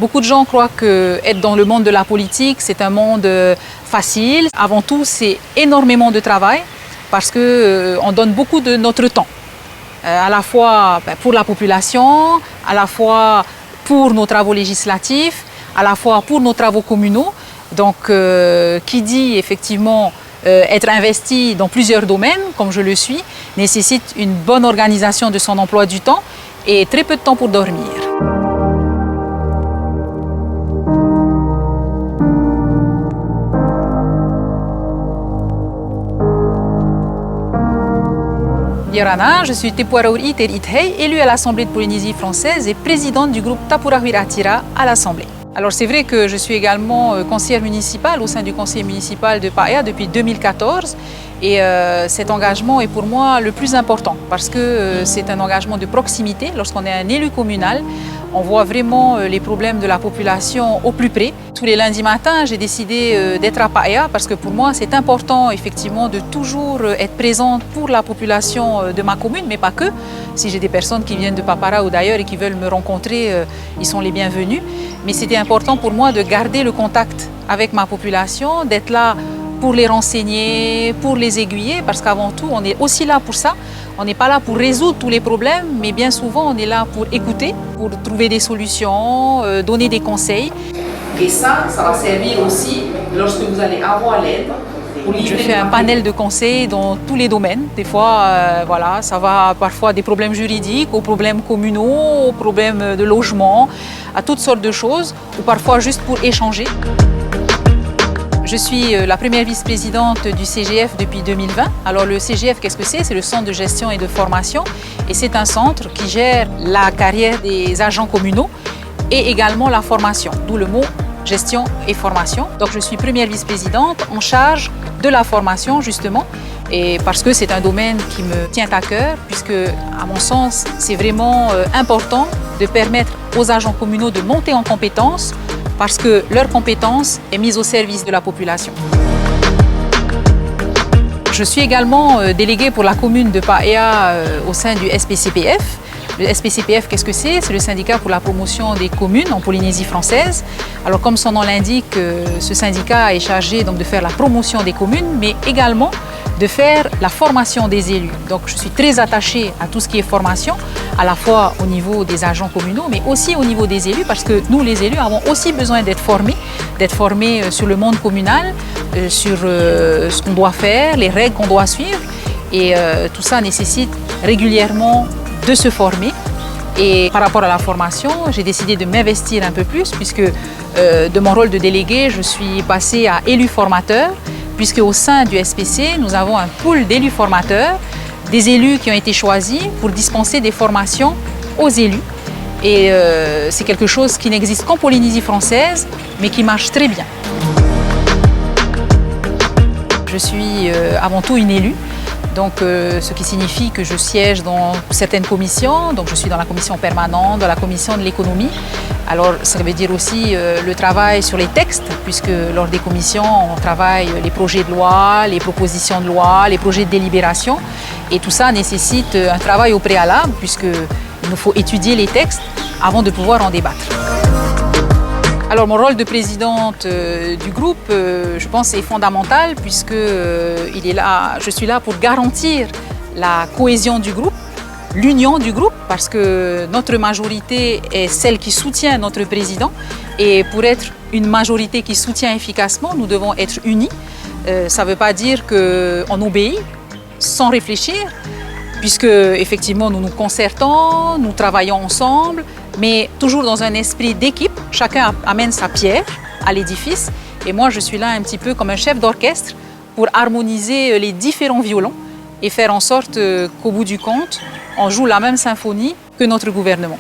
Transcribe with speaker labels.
Speaker 1: Beaucoup de gens croient qu'être dans le monde de la politique, c'est un monde facile. Avant tout, c'est énormément de travail parce qu'on donne beaucoup de notre temps. À la fois pour la population, à la fois pour nos travaux législatifs, à la fois pour nos travaux communaux. Donc, qui dit effectivement être investi dans plusieurs domaines, comme je le suis, nécessite une bonne organisation de son emploi du temps et très peu de temps pour dormir. Yorana, je suis Tepuaraouri Terithei, élue à l'Assemblée de Polynésie française et présidente du groupe Tapurahuiratira à l'Assemblée. Alors c'est vrai que je suis également conseillère municipale au sein du conseil municipal de Paea depuis 2014 et cet engagement est pour moi le plus important parce que c'est un engagement de proximité. Lorsqu'on est un élu communal, on voit vraiment les problèmes de la population au plus près. Tous les lundis matins, j'ai décidé d'être à Paea parce que pour moi c'est important effectivement de toujours être présente pour la population de ma commune, mais pas que. Si j'ai des personnes qui viennent de Papara ou d'ailleurs et qui veulent me rencontrer, ils sont les bienvenus. Mais c'était important pour moi de garder le contact avec ma population, d'être là pour les renseigner, pour les aiguiller, parce qu'avant tout, on est aussi là pour ça. On n'est pas là pour résoudre tous les problèmes, mais bien souvent, on est là pour écouter, pour trouver des solutions, donner des conseils. Et ça va servir aussi lorsque vous allez avoir l'aide. Je fais un panel de conseils dans tous les domaines. Des fois, voilà, ça va parfois des problèmes juridiques, aux problèmes communaux, aux problèmes de logement, à toutes sortes de choses, ou parfois juste pour échanger. Je suis la première vice-présidente du CGF depuis 2020. Alors le CGF, qu'est-ce que c'est? C'est le Centre de gestion et de formation. Et c'est un centre qui gère la carrière des agents communaux et également la formation, d'où le mot gestion et formation. Donc je suis première vice-présidente en charge de la formation justement, et parce que c'est un domaine qui me tient à cœur, puisque à mon sens c'est vraiment important de permettre aux agents communaux de monter en compétences parce que leur compétence est mise au service de la population. Je suis également déléguée pour la commune de Paea au sein du SPCPF. Le SPCPF, qu'est-ce que c'est? C'est le syndicat pour la promotion des communes en Polynésie française. Alors comme son nom l'indique, ce syndicat est chargé donc, de faire la promotion des communes, mais également de faire la formation des élus. Donc je suis très attachée à tout ce qui est formation, à la fois au niveau des agents communaux, mais aussi au niveau des élus, parce que nous, les élus, avons aussi besoin d'être formés sur le monde communal, sur ce qu'on doit faire, les règles qu'on doit suivre. Et tout ça nécessite régulièrement de se former. Et par rapport à la formation, j'ai décidé de m'investir un peu plus puisque de mon rôle de délégué, je suis passée à élu formateur puisque au sein du SPC, nous avons un pool d'élus formateurs, des élus qui ont été choisis pour dispenser des formations aux élus. Et c'est quelque chose qui n'existe qu'en Polynésie française, mais qui marche très bien. Je suis avant tout une élue. Donc, ce qui signifie que je siège dans certaines commissions. Donc, je suis dans la commission permanente, dans la commission de l'économie. Alors, ça veut dire aussi le travail sur les textes, puisque lors des commissions, on travaille les projets de loi, les propositions de loi, les projets de délibération. Et tout ça nécessite un travail au préalable, puisqu'il nous faut étudier les textes avant de pouvoir en débattre. Alors mon rôle de présidente du groupe, je pense, est fondamental puisque je suis là pour garantir la cohésion du groupe, l'union du groupe, parce que notre majorité est celle qui soutient notre président. Et pour être une majorité qui soutient efficacement, nous devons être unis. Ça ne veut pas dire qu'on obéit sans réfléchir, puisque effectivement nous nous concertons, nous travaillons ensemble, mais toujours dans un esprit d'équipe. Chacun amène sa pierre à l'édifice et moi je suis là un petit peu comme un chef d'orchestre pour harmoniser les différents violons et faire en sorte qu'au bout du compte, on joue la même symphonie que notre gouvernement.